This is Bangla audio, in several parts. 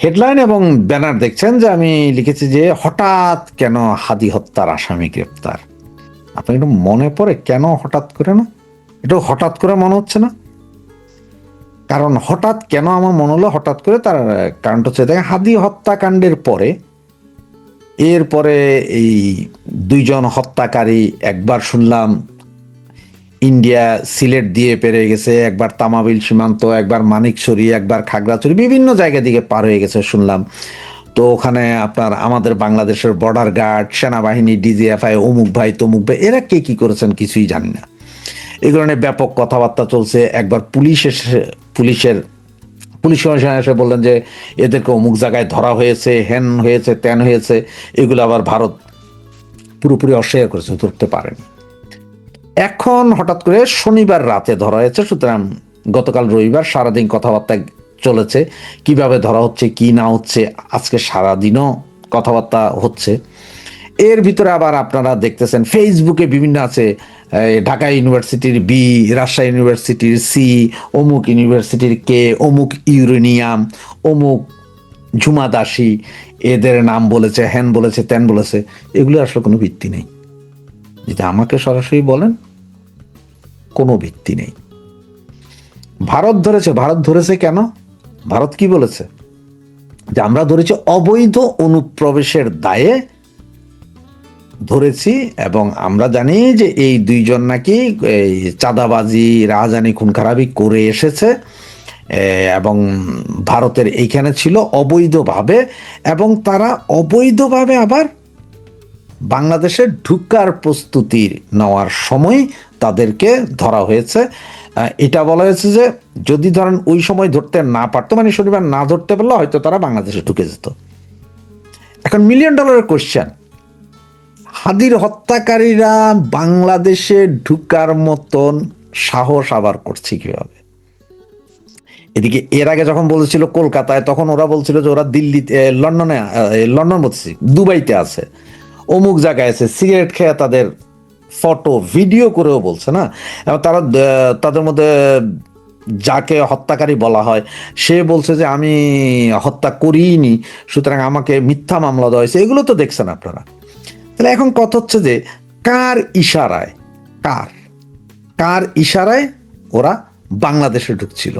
হেডলাইন এবং ব্যানার দেখছেন যে আমি লিখেছি যে হঠাৎ কেন হাদি হত্যার আসামি গ্রেপ্তার। আপনি একটু মনে পড়ে কেন হঠাৎ করে না? একটু হঠাৎ করে মনে হচ্ছে না? কারণ হঠাৎ কেন আমার মনে হলো হঠাৎ করে, তার কারণটা হচ্ছে দেখেন, হাদি হত্যাকাণ্ডের পরে এরপরে এই দুইজন হত্যাকারী, একবার শুনলাম ইন্ডিয়া সিলেট দিয়ে পেরে গেছে, একবার তামাবিল সীমান্ত, একবার মানিকছড়ি, একবার খাগড়াছড়ি, বিভিন্ন জায়গা দিকে পার হয়ে গেছে শুনলাম। তো ওখানে আপনার আমাদের বাংলাদেশের বর্ডার গার্ড, সেনাবাহিনী, ডিজিএফআই, অমুক ভাই তমুক ভাই, এরা কে কি করেছেন কিছুই জানি না। এই কারণে ব্যাপক কথাবার্তা চলছে। একবার পুলিশের পুলিশ কমিশনার এসে বললেন যে এদেরকে অমুক জায়গায় ধরা হয়েছে, হ্যান হয়েছে, ত্যান হয়েছে। এগুলো আবার ভারত পুরোপুরি অস্বীকার করেছে, ধরতে পারেন। এখন হঠাৎ করে শনিবার রাতে ধরা হয়েছে, সুতরাং গতকাল রবিবার সারাদিন কথাবার্তা চলেছে, কিভাবে ধরা হচ্ছে কি না হচ্ছে, আজকে সারাদিনও কথাবার্তা হচ্ছে। এর ভিতরে আবার আপনারা দেখতেছেন ফেসবুকে বিভিন্ন আছে, ঢাকা ইউনিভার্সিটির বি, রাজশাহী ইউনিভার্সিটির সি, অমুক ইউনিভার্সিটির কে, অমুক ইউরেনিয়াম, অমুক ঝুমা দাসী, এদের নাম বলেছে, হ্যান বলেছে, ত্যান বলেছে। এগুলো আসলে কোনো ভিত্তি নেই। যদি আমাকে সরাসরি বলেন, কোনো ভিত্তি নেই। ভারত ধরেছে কেন? ভারত কি বলেছে? যে আমরা ধরেছি অবৈধ অনুপ্রবেশের দায়ে ধরেছি, এবং আমরা জানি যে এই দুইজন নাকি এই চাঁদাবাজি, রাহাজানি, খুন খারাপি করে এসেছে এবং ভারতের এইখানে ছিল অবৈধভাবে, এবং তারা অবৈধভাবে আবার বাংলাদেশে ঢুকার প্রস্তুতি নেওয়ার সময় তাদেরকে ধরা হয়েছে। এটা বলা হয়েছে যে যদি ধরেন ওই সময় ধরতে না পারতো, মানে শনিবার না ধরতে পারলে হয়তো তারা বাংলাদেশে ঢুকে যেত। এখন মিলিয়ন ডলারের কোশ্চেন, হাদির হত্যাকারীরা বাংলাদেশে ঢুকার মতন সাহস আবার করছে কিভাবে? এদিকে এর আগে যখন বলেছিল কলকাতায়, তখন ওরা বলছিল যে ওরা দিল্লিতে, লন্ডন বলছি, দুবাইতে আছে, অমুক জায়গায় আছে, সিগারেট খেয়ে তাদের ফটো ভিডিও করেও বলছে না। এবং তারা তাদের মধ্যে যাকে হত্যাকারী বলা হয় সে বলছে যে আমি হত্যা করিনি, সুতরাং আমাকে মিথ্যা মামলা দেওয়া হয়েছে। এগুলো তো দেখছেন আপনারা। তাহলে এখন কথা হচ্ছে যে কার ইশারায়, কার কার ইশারায় ওরা বাংলাদেশে ঢুকছিল?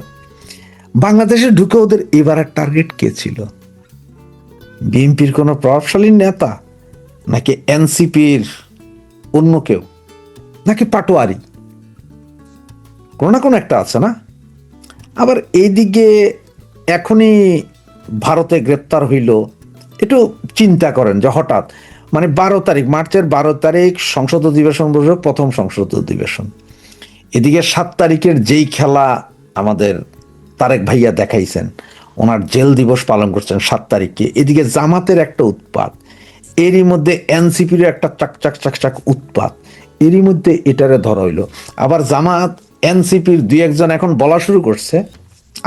বাংলাদেশে ঢুকে ওদের এবারের টার্গেট কে ছিল? বিএনপির কোনো প্রভাবশালী নেতা, নাকি এনসিপির অন্য কেউ, নাকি পাটোয়ারি? কোনো না কোনো একটা আছে না? আবার এইদিকে এখনই ভারতে গ্রেপ্তার হইল, একটু চিন্তা করেন যে হঠাৎ, মানে 12 তারিখ, মার্চের 12 তারিখ সংসদ অধিবেশন বসে, প্রথম সংসদ অধিবেশন। এদিকে 7 তারিখের যেই খেলা আমাদের তারেক ভাইয়া দেখাইছেন, ওনার জেল দিবস পালন করছেন 7 তারিখে, এদিকে জামাতের একটা উৎপাত, এরই মধ্যে এনসিপির একটা চাক চাক চাক চাক উৎপাত, এরই মধ্যে এটারে ধরা হইলো। আবার জামাত এনসিপির দুই একজন এখন বলা শুরু করছে,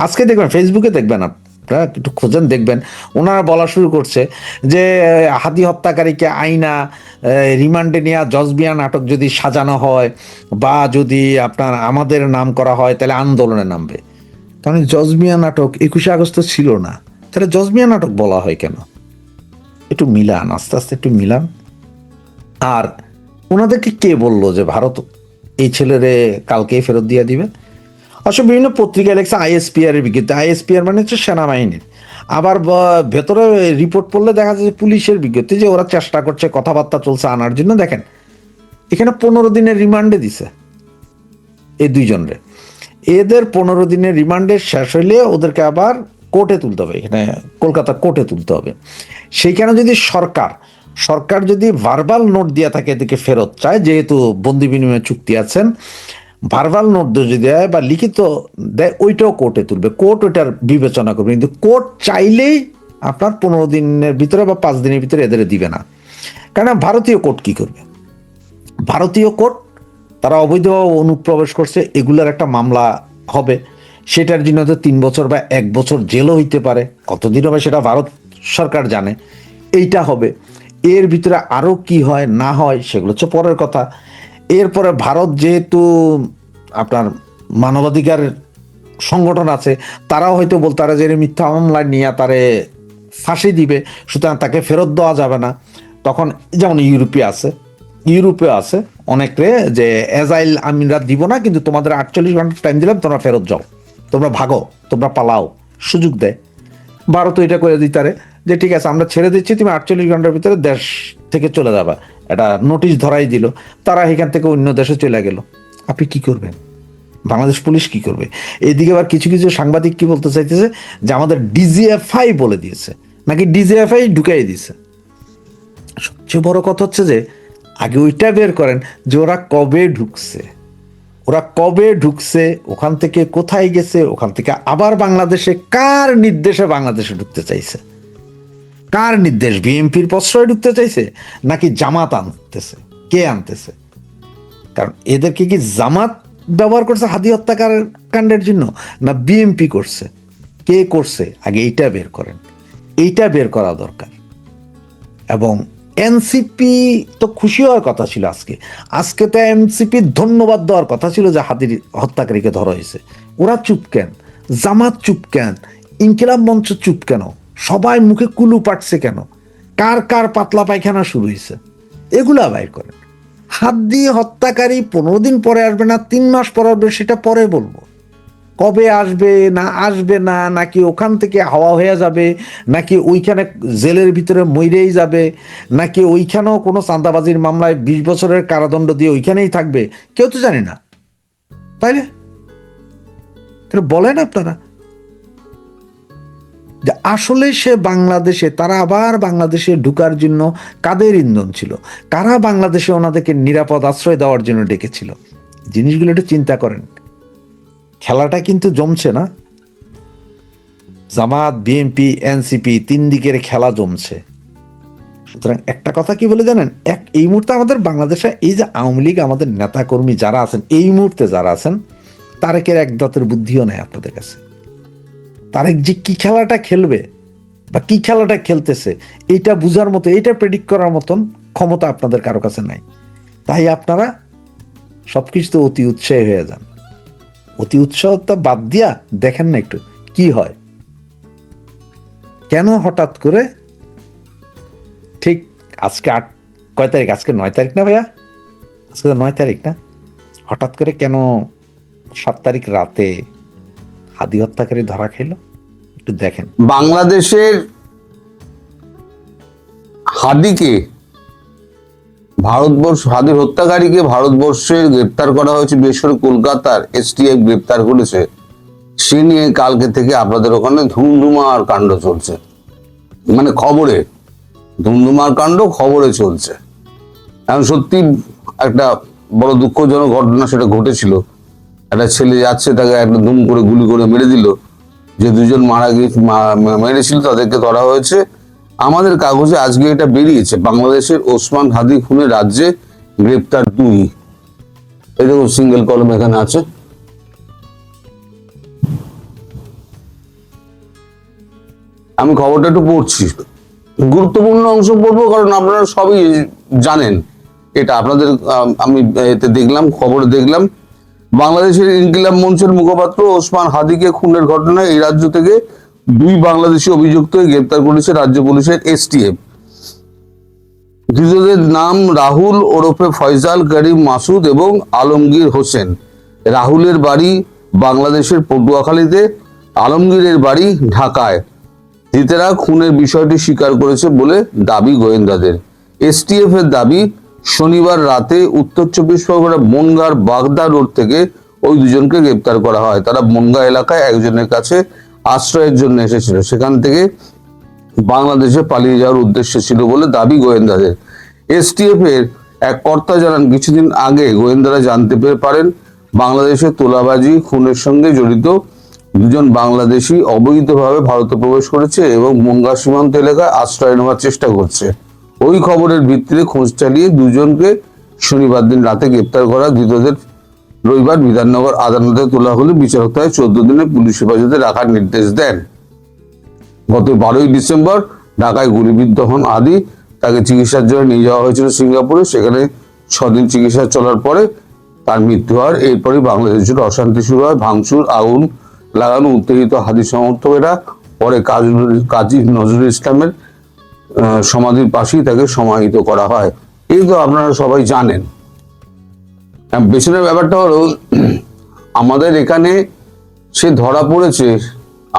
আজকে দেখবেন ফেসবুকে দেখবেন, আপনারা একটু খোঁজেন দেখবেন, ওনারা বলা শুরু করছে যে হাদি হত্যাকারীকে আইনা রিমান্ডে নেওয়া জজবিয়া নাটক যদি সাজানো হয় বা যদি আপনার আমাদের নাম করা হয় তাহলে আন্দোলনে নামবে। কারণ জজমিয়া নাটক 21শে আগস্ট ছিল না, তাহলে জজমিয়া নাটক বলা হয় কেন? একটু মিলান, আস্তে আস্তে একটু মিলান। আর ওনাদেরকে কে বললো যে ভারত এই ছেলেরে কালকেই ফেরত দিয়ে দিবে? অবশ্য বিভিন্ন পত্রিকায় লেখছে আইএসপিআর এর বিজ্ঞপ্তি। আইএসপিআর মানে হচ্ছে সেনাবাহিনীর। আবার ভেতরে রিপোর্ট পড়লে দেখা যায় যে পুলিশের বিজ্ঞপ্তি, যে ওরা চেষ্টা করছে, কথাবার্তা চলছে আনার জন্য। দেখেন এখানে 15 দিনের রিমান্ডে দিছে এই দুইজনরে। এদের 15 দিনের রিমান্ডের শেষ হইলে ওদেরকে আবার কোর্টে তুলতে হবে, এখানে কলকাতা কোর্টে তুলতে হবে। সেইখানে যদি সরকার যদি ভার্বাল নোট দিয়ে থাকে এদিকে ফেরত চায়, যেহেতু বন্দি বিনিময় চুক্তি আছেন, ভার্বাল নোট যদি দেয় বা লিখিত দেয়, ওইটাও কোর্টে তুলবে, কোর্ট ওইটার বিবেচনা করবে। কিন্তু কোর্ট চাইলেই আপনার 15 দিনের ভিতরে বা 5 দিনের ভিতরে এদের দিবে না। কারণ ভারতীয় কোর্ট কি করবে? ভারতীয় কোর্ট, তারা অবৈধ অনুপ্রবেশ করছে, এগুলোর একটা মামলা হবে, সেটার জন্য তো 3 বছর বা 1 বছর জেলও হইতে পারে, কতদিন হবে সেটা ভারত সরকার জানে। এইটা হবে। এর ভিতরে আরো কি হয় না হয় সেগুলো হচ্ছে পরের কথা। এরপরে ভারত যেহেতু আপনার মানবাধিকার সংগঠন আছে, তারাও হয়তো বলতে পারে যে মিথ্যা মামলা নিয়ে তারে ফাঁসি দিবে, সুতরাং তাকে ফেরত দেওয়া যাবে না। তখন যেমন ইউরোপে আছে অনেকে যে এজাইল আমরা দিব না, কিন্তু তোমাদের 48 ঘন্টা টাইম দিলাম, তোমরা ফেরত যাও, তোমরা ভাগো, তোমরা পালাও, সুযোগ দেয়। ভারত এটা করে দিতারে যে ঠিক আছে আমরা ছেড়ে দিচ্ছি, তুমি 48 ঘন্টার ভিতরে দেশ থেকে চলে যাবা, এটা নোটিশ ধরাই দিল, তারা এখান থেকে অন্য দেশে চলে গেল। আপনি কি করবেন? বাংলাদেশ পুলিশ কি করবে? এইদিকে আবার কিছু কিছু সাংবাদিক কি বলতে চাইতেছে যে আমাদের ডিজিএফআই বলে দিয়েছে, নাকি ডিজিএফআই ঢুকাই দিয়েছে। সবচেয়ে বড় কথা হচ্ছে যে আগে ওইটা বের করেন যে ওরা কবে ঢুকছে, ওখান থেকে কোথায় গেছে, ওখান থেকে আবার বাংলাদেশে কার নির্দেশে বাংলাদেশে ঢুকতে চাইছে, কার নির্দেশ? বিএনপির প্রশ্রয় ঢুকতে চাইছে নাকি জামাত আনতেছে? কে আনতেছে? কারণ এদেরকে কি জামাত ব্যবহার করছে হাদি হত্যাকাণ্ডের জন্য, না বিএনপি করছে? কে করছে? আগে এইটা বের করেন, এইটা বের করা দরকার। এবং এনসিপি তো খুশি হওয়ার কথা ছিল আজকে তো এনসিপি ধন্যবাদ দেওয়ার কথা ছিল যে হাদির হত্যাকারীকে ধরা হয়েছে। ওরা চুপ কেন? জামাত চুপ কেন? ইনকিলাব মঞ্চ চুপ কেন? সবাই মুখে কুলু পাটছে কেন? কার কার পাতলা পায়খানা শুরু হয়েছে? এগুলা বাইর করেন। হাদি হত্যাকারী 15 দিন পরে আসবে না 3 মাস পরে আসবে, সেটা পরে বলবো। কবে আসবে না, নাকি ওখান থেকে হাওয়া হয়ে যাবে, নাকি ওইখানে জেলের ভিতরে মইরেই যাবে, নাকি ওইখানেও কোনো চাঁদাবাজির মামলায় 20 বছরের কারাদণ্ড দিয়ে ওইখানেই থাকবে, কেউ তো জানি না। তাইলে বলেন আপনারা যে আসলে সে বাংলাদেশে, তারা আবার বাংলাদেশে ঢুকার জন্য কাদের ইন্ধন ছিল, কারা বাংলাদেশে ওনাদেরকে নিরাপদ আশ্রয় দেওয়ার জন্য ডেকেছিল? জিনিসগুলো একটু চিন্তা করেন। খেলাটা কিন্তু জমছে না, জামাত, বিএনপি, এনসিপি 3 দিকের খেলা জমছে। সুতরাং একটা কথা কি বলে জানেন, এই মুহূর্তে আমাদের বাংলাদেশে এই যে আওয়ামী লীগ, আমাদের নেতা কর্মী যারা আছেন, এই মুহূর্তে যারা আছেন, তারেকের এক দাঁতের বুদ্ধিও নেই আপনাদের কাছে। তারেক যে কি খেলাটা খেলবে বা কি খেলাটা খেলতেছে, এইটা বুঝার মতো, এইটা প্রেডিক্ট করার মতন ক্ষমতা আপনাদের কারো কাছে নাই। তাই আপনারা সবকিছু অতি উৎসাহী হয়ে যান। অতি উৎসাহটা বাদ দিয়া দেখেন না একটু কি হয়। কেন হঠাৎ করে ঠিক আজকে কয় তারিখ? আজকে 9 তারিখ না ভাইয়া? আজকে 9 তারিখ না? হঠাৎ করে কেন 7 তারিখ রাতে হাদি হত্যাকারী ধরা খেল? একটু দেখেন। বাংলাদেশের হাদির হত্যাকারীকে ভারতবর্ষে গ্রেপ্তার করা হয়েছে, বিশেষ করে কলকাতার এসটিএফ গ্রেপ্তার করেছে। সে নিয়ে কালকে থেকে আপনাদের ওখানে ধুমধুমার কাণ্ড চলছে, মানে ধুমধুমার কাণ্ড খবরে চলছে। এখন সত্যি একটা বড় দুঃখজনক ঘটনা সেটা ঘটেছিল। একটা ছেলে যাচ্ছে, তাকে একটা দুম করে গুলি করে মেরে দিল। যে 2 জন মেরেছিল তাদেরকে ধরা হয়েছে। আমাদের কাগজে আজকে এটা বেরিয়েছে, বাংলাদেশের ওসমান হাদি খুনের রাজ্যে গ্রেপ্তার 2। এই দেখুন সিঙ্গেল কলম এখানে আছে। আমি খবরটা একটু পড়ছি, গুরুত্বপূর্ণ অংশ পড়বো, কারণ আপনারা সবই জানেন এটা। আপনাদের আমি এতে দেখলাম, খবরে দেখলাম, বাংলাদেশের ইনকিলাব মঞ্চের মুখপাত্র ওসমান হাদিকে খুনের ঘটনায় এই রাজ্য থেকে 2 বাংলাদেশি অভিযুক্ত গ্রেপ্তার করেছে রাজ্য পুলিশের এসটিএফ। ধৃতদের নাম রাহুল ওরফে ফয়সাল করিম মাসুদ এবং আলমগীর হোসেন। রাহুলের বাড়ি বাংলাদেশের পটুয়াখালীতে, আলমগীরের বাড়ি ঢাকায়। ধৃতেরা খুনের বিষয়টি স্বীকার করেছে বলে দাবি গোয়েন্দাদের। এসটিএফ এর দাবি, শনিবার রাতে উত্তর 24 পরগনা বনগাঁর বাগদা রোড থেকে ওই 2 জনকে গ্রেপ্তার করা হয়। তারা বনগাঁ এলাকায় একজনের কাছে আশ্রয়ের জন্য এসেছিল, সেখান থেকে বাংলাদেশে পালিয়ে যাওয়ার উদ্দেশ্য ছিল বলে দাবি গোয়েন্দাদের। এসটিএফ এর এক কর্তা জানান, কিছুদিন আগে গোয়েন্দারা জানতে পারেন বাংলাদেশে তোলাবাজি খুনের সঙ্গে জড়িত 2 জন বাংলাদেশি অবৈধভাবে ভারতে প্রবেশ করেছে এবং বনগাঁ সীমান্ত এলাকায় আশ্রয় নেওয়ার চেষ্টা করছে। ওই খবরের ভিত্তিতে খোঁজ চালিয়ে 2 জনকে শনিবার দিন রাতে গ্রেপ্তার করা। ধৃতদের রবিবার বিধাননগর আদালতে তোলা হলে বিচারক তাই 14 দিনের পুলিশ হেফাজতে রাখার নির্দেশ দেন। গত 12ই ডিসেম্বর ঢাকায় গুলিবিদ্ধ হন হাদি। তাকে চিকিৎসার জন্য নিয়ে যাওয়া হয়েছিল সিঙ্গাপুরে। সেখানে 6 দিন চিকিৎসা চলার পরে তার মৃত্যু হয়। এরপরই বাংলাদেশ জুড়ে অশান্তি শুরু হয়। ভাঙচুর, আগুন লাগানো, উত্তেজিত হাদি সমর্থকেরা পরে কাজী নজরুল ইসলামের সমাধির পাশেই তাকে সমাহিত করা হয়। এই তো আপনারা সবাই জানেন। পেছনের ব্যাপারটা হলো, আমাদের এখানে সে ধরা পড়েছে,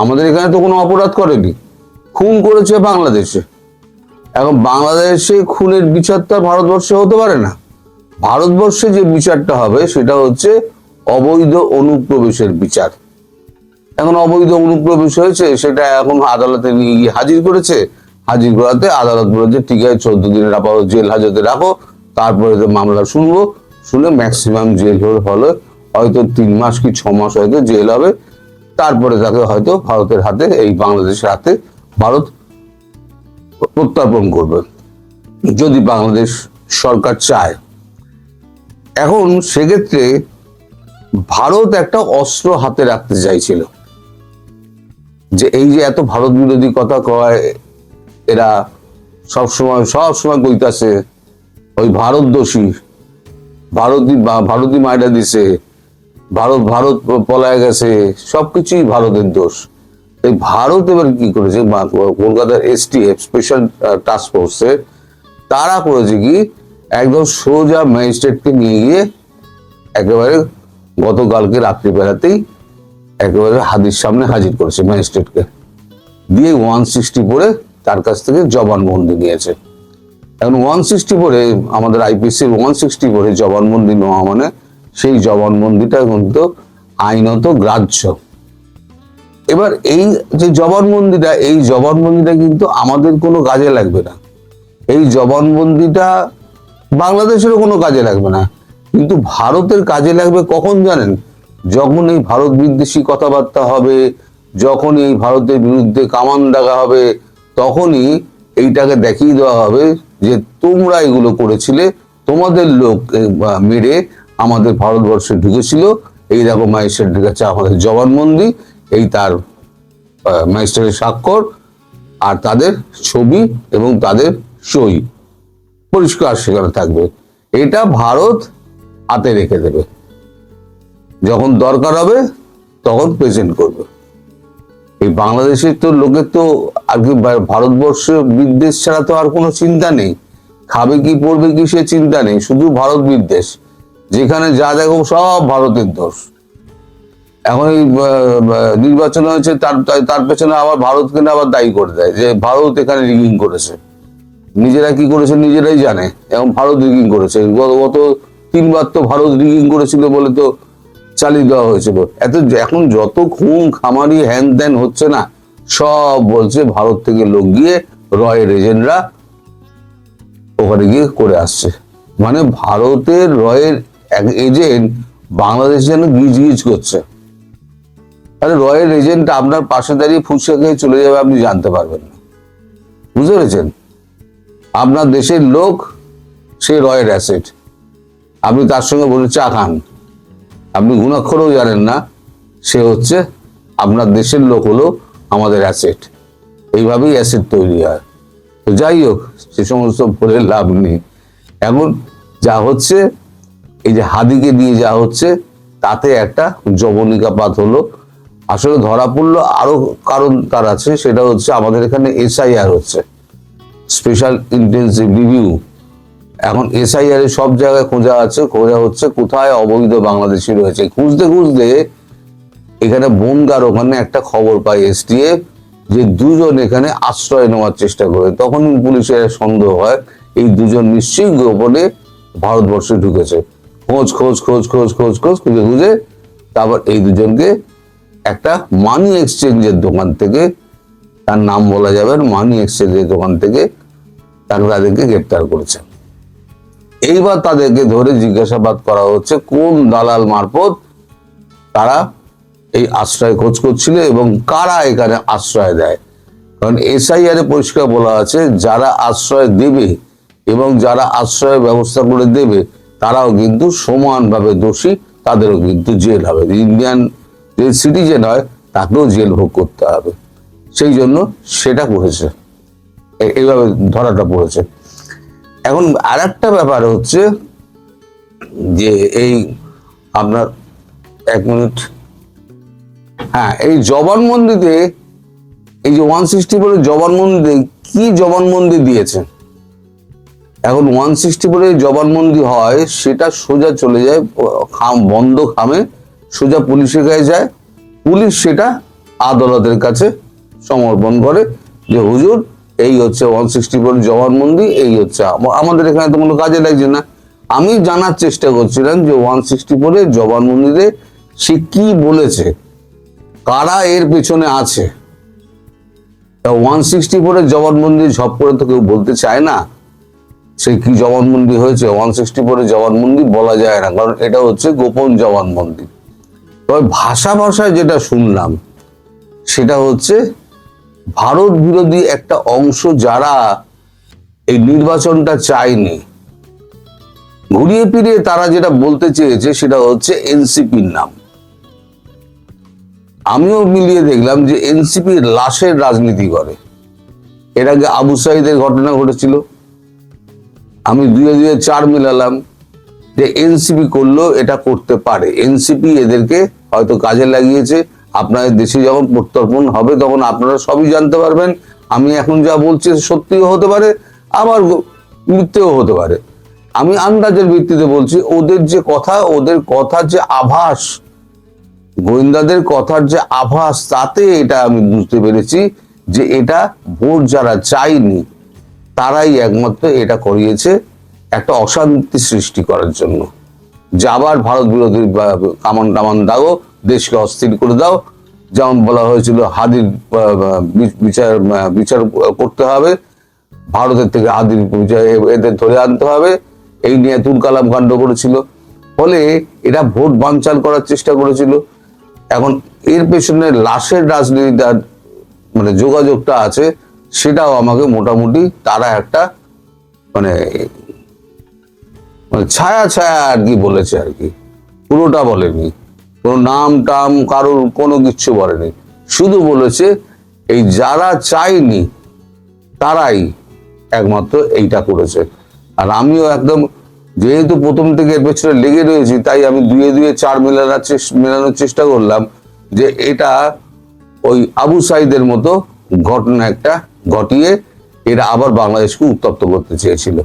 আমাদের এখানে তো কোনো অপরাধ করেনি, খুন করেছে বাংলাদেশে। এখন বাংলাদেশে খুনের বিচার তো ভারতবর্ষে হতে পারে না। ভারতবর্ষে যে বিচারটা হবে সেটা হচ্ছে অবৈধ অনুপ্রবেশের বিচার। এখন অবৈধ অনুপ্রবেশ হয়েছে, সেটা এখন আদালতে নিয়ে গিয়ে হাজির করেছে। হাজির করাতে আদালত বলেছে ঠিক আছে 14 দিনের আপাতত জেল হাজতে রাখো, তারপরে তো মামলা শুনবো, শুনে ম্যাক্সিমাম জেল হলে হয়তো 3 মাস কি 6 মাস হয়তো জেল হবে। তারপরে তাকে হয়তো ভারতের হাতে, এই বাংলাদেশের হাতে ভারত প্রত্যর্পণ করবে, যদি বাংলাদেশ সরকার চায়। এখন সেক্ষেত্রে ভারত একটা অস্ত্র হাতে রাখতে চাইছিল, যে এই যে এত ভারত বিরোধী কথা কয় এরা, সবসময় কইতাছে ওই ভারত দোষী, ভারতই মাইরা দিছে, ভারত পলায় গেছে, সবকিছুই ভারতের দোষ। এই ভারত এবার কি করেছে, কলকাতার STF স্পেশাল টাস্ক ফোর্সে তারা করেছে কি, একদম সোজা ম্যাজিস্ট্রেটকে নিয়ে গিয়ে একেবারে গতকালকে রাত্রিবেলাতেই একেবারে হাদির সামনে হাজির করেছে ম্যাজিস্ট্রেটকে, দিয়ে 160 পড়ে তার কাছ থেকে জবানবন্দি নিয়েছে। এখন 160 পড়ে, আমাদের IPC 160 পড়ে জবানবন্দি নেওয়া মানে সেই জবানবন্দিটা কিন্তু আইনত গ্রাহ্য। এবার এই যে জবানবন্দিটা কিন্তু আমাদের কোনো কাজে লাগবে না। এই জবানবন্দিটা বাংলাদেশেরও কোনো কাজে লাগবে না, কিন্তু ভারতের কাজে লাগবে কখন জানেন? যখন এই ভারত বিদ্বেষী কথাবার্তা হবে, যখন এই ভারতের বিরুদ্ধে কামান দাগা হবে, তখনই এইটাকে দেখিয়ে দেওয়া হবে যে তোমরা এগুলো করেছিলে, তোমাদের লোক মেরে আমাদের ভারতবর্ষে ঢুকেছিল, এইরকম ম্যাজিস্ট্রেটের কাছে আমাদের জবানবন্দি, এই তার ম্যাজিস্ট্রেটের স্বাক্ষর আর তাদের ছবি এবং তাদের সই পরিষ্কার সেখানে থাকবে। এটা ভারত হাতে রেখে দেবে, যখন দরকার হবে তখন প্রেজেন্ট করবে। এই বাংলাদেশের তো লোকের তো আর কি ভারতবর্ষ বিদ্বেষ ছাড়া তো আর কোনো চিন্তা নেই, খাবে কি পড়বে কি সে চিন্তা নেই, শুধু ভারত বিদ্বেষ। যেখানে যা দেখো সব ভারতের দোষ। এখন এই নির্বাচন হয়েছে, তার পেছনে আবার ভারতকে আবার দায়ী করে দেয় যে ভারত এখানে রিগিং করেছে। নিজেরা কি করেছে নিজেরাই জানে, এবং ভারত রিগিং করেছে। গত 3 বার তো ভারত রিগিং করেছিল বলে তো চালিয়ে দেওয়া হয়েছিল। এখন যত খুন খামারি হ্যান ত্যান হচ্ছে না, সব বলছে ভারত থেকে লোক গিয়ে রয়ের এজেন্টরা ওখানে গিয়ে করে আসছে। মানে ভারতের রয়ের এজেন্ট বাংলাদেশ যেন গিজ করছে। তাহলে রয়ের এজেন্ট আপনার পাশে দাঁড়িয়ে ফুসকে খেয়ে চলে যাবে, আপনি জানতে পারবেন না। বুঝতে পেরেছেন? আপনার দেশের লোক সে রয়ের অ্যাসেট, আপনি তার সঙ্গে বলে চা খান, আপনি গুণাক্ষরেও জানেন না, সে হচ্ছে আপনার দেশের লোক, হলো আমাদের অ্যাসেট। এইভাবেই অ্যাসেট তৈরি হয়। তো যাই হোক, সে সমস্ত বলে লাভ নেই। এখন যা হচ্ছে, এই যে হাদিকে নিয়ে যা হচ্ছে, তাতে একটা জবনিকাপাত হলো। আসলে ধরা পড়লো আরো কারণ তার আছে, সেটা হচ্ছে আমাদের এখানে SIR হচ্ছে, স্পেশাল ইন্টেনসিভ রিভিউ। এখন SIR এ সব জায়গায় খোঁজা হচ্ছে কোথায় অবৈধ বাংলাদেশি রয়েছে। খুঁজতে এখানে বনগার ওখানে একটা খবর পায় STF যে 2 জন এখানে আশ্রয় নেওয়ার চেষ্টা করে। তখন পুলিশের সন্দেহ হয় এই 2 জন নিশ্চয়ই গোপনে ভারতবর্ষে ঢুকেছে। খুঁজে তারপর এই 2 জনকে একটা মানি এক্সচেঞ্জের দোকান থেকে, তার নাম বলা যাবে, মানি এক্সচেঞ্জের দোকান থেকে তাদেরকে গ্রেপ্তার করেছে। এইবার তাদেরকে ধরে জিজ্ঞাসাবাদ করা হচ্ছে কোন দালাল মারফত তারা এই আশ্রয় খোঁজ করছিল এবং কারা এখানে আশ্রয় দেয়। কারণ SIR এ পরিষ্কার বলা আছে যারা আশ্রয় দেবে এবং যারা আশ্রয় ব্যবস্থা করে দেবে তারাও কিন্তু সমানভাবে দোষী, তাদেরও কিন্তু জেল হবে। ইন্ডিয়ান যে সিটিজেন হয় তাকেও জেল ভোগ করতে হবে। সেই জন্য সেটা করেছে, এইভাবে ধরাটা পড়েছে। এখন আর একটা ব্যাপার হচ্ছে যে এই আপনার 1 মিনিট, হ্যাঁ, এই জবানবন্দিতে এই যে 164 জবানবন্দি, কি জবানবন্দি দিয়েছে? এখন 164 জবানবন্দি হয়, সেটা সোজা চলে যায় বন্ধ খামে, সোজা পুলিশের কাছে যায়, পুলিশ সেটা আদালতের কাছে সমর্পণ করে যে হুজুর এই হচ্ছে 164 জবানবন্দি, এই হচ্ছে। আমাদের এখানে তো কোনো কাজে লাগছে না। আমি জানার চেষ্টা করছিলাম যে 164 জবানবন্দিতে সে কি বলেছে, কারা এর পেছনে আছে। 164 জবানবন্দি ঝপ করে তো কেউ বলতে চায় না সে কি জবানবন্দি হয়েছে। 164 জবানবন্দি বলা যায় না, কারণ এটা হচ্ছে গোপন জবানবন্দি। তবে ভাষায় যেটা শুনলাম সেটা হচ্ছে ভারত বিরোধী একটা অংশ, যারা এই নির্বাচনটা চায়নি, ঘুরিয়ে ফিরিয়ে তারা যেটা বলতে চেয়েছে সেটা হচ্ছে এনসিপির নাম। আমিও মিলিয়ে দেখলাম যে এনসিপি লাশের রাজনীতি করে। এর আগে আবু সাইদের ঘটনা ঘটেছিল, আমি দুয়ে 4 মিলালাম যে এনসিপি করলেও এটা করতে পারে। এনসিপি এদেরকে হয়তো কাজে লাগিয়েছে। আপনাদের দেশে যখন প্রত্যর্পণ হবে তখন আপনারা সবই জানতে পারবেন। আমি এখন যা বলছি সত্যিও হতে পারে, আবার মিথ্যেও হতে পারে। আমি আন্দাজের ভিত্তিতে বলছি। ওদের যে কথা, ওদের কথার যে আভাস, গোয়েন্দাদের কথার যে আভাস, তাতে এটা আমি বুঝতে পেরেছি যে এটা ভোট যারা চায়নি তারাই একমাত্র এটা করিয়েছে একটা অশান্তি সৃষ্টি করার জন্য, যে আবার ভারত বিরোধী কামান টামান দাও, দেশকে অস্থির করে দাও। যেমন বলা হয়েছিল হাদির বিচার করতে হবে, ভারতের থেকে হাদির এদের ধরে আনতে হবে, এই নিয়ে তুলকালাম কাণ্ড করেছিল। ফলে এরা ভোট বানচাল করার চেষ্টা করেছিল। এখন এর পেছনে লাশের রাজনীতিটার মানে যোগাযোগটা আছে, সেটাও আমাকে মোটামুটি তারা একটা মানে ছায়া আর কি বলেছে, আর কি পুরোটা বলেনি, কোনো নাম টাম কারোর কোনো কিচ্ছু বলেনি, শুধু বলেছে এই যারা চায়নি তারাই একমাত্র এইটা করেছে। আর আমিও একদম, যেহেতু প্রথম থেকে এর পেছনে লেগে রয়েছি, তাই আমি দুয়ে 4 মেলানোর চেষ্টা করলাম যে এটা ওই আবু সাইদের মতো ঘটনা একটা ঘটিয়ে এরা আবার বাংলাদেশকে উত্তপ্ত করতে চেয়েছিল।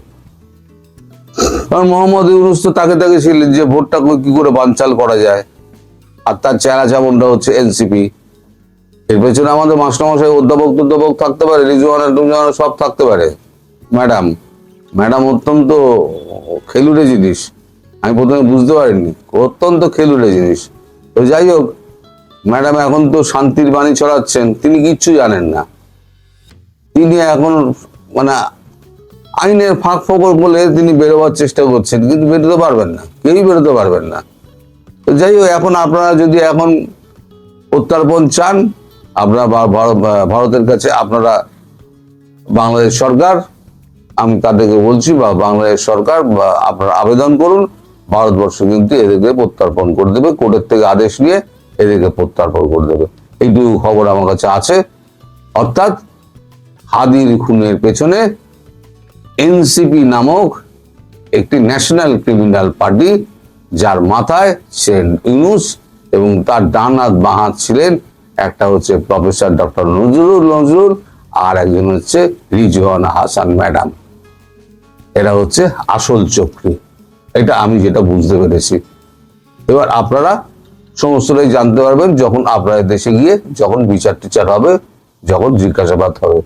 কারণ মোহাম্মদ ইউনূস তো তাকে ছিলেন যে ভোটটা কি করে বানচাল করা যায়, আর তার চেহারা যেমনটা হচ্ছে এনসিপি। এর পেছনে আমাদের মাস্টারমশাই অধ্যাপক থাকতে পারে, রিজওয়ানা সব থাকতে পারে। ম্যাডাম অত্যন্ত খেলুড়ে জিনিস, আমি প্রথমে বুঝতে পারিনি, অত্যন্ত খেলুড়ে জিনিস। তো যাই হোক, ম্যাডাম এখন তো শান্তির বাণী ছড়াচ্ছেন, তিনি কিচ্ছু জানেন না। তিনি এখন মানে আইনের ফাঁক ফোকর বলে তিনি বেরোবার চেষ্টা করছেন, কিন্তু বেরোতে পারবেন না, কেউই বেরোতে পারবেন না। তো যাই হোক, এখন আপনারা যদি এখন প্রত্যর্পণ চান, আপনারা ভারতের কাছে আপনারা বাংলাদেশ সরকার, আমি তাদেরকে বলছি, বা বাংলাদেশ সরকার বা আপনারা আবেদন করুন, ভারতবর্ষ কিন্তু এদেরকে প্রত্যর্পণ করে দেবে, কোর্টের থেকে আদেশ নিয়ে এদেরকে প্রত্যর্পণ করে দেবে। এইটুকু খবর আমার কাছে আছে। অর্থাৎ হাদির খুনের পেছনে এনসিপি নামক একটি ন্যাশনাল ক্রিমিনাল পার্টি, যার মাথায় সেন ইউনূস এবং তার ডান হাত বাঁ হাত ছিলেন একটা হচ্ছে প্রফেসর ডক্টর নজরুল, আর একজন হচ্ছে রিজওয়ানা হাসান ম্যাডাম। এরা হচ্ছে আসল চক্রী, এটা আমি যেটা বুঝতে পেরেছি। এবার আপনারা সমস্তটাই জানতে পারবেন যখন আপনারা দেশে গিয়ে যখন বিচার টিচার হবে, যখন জিজ্ঞাসাবাদ হবে।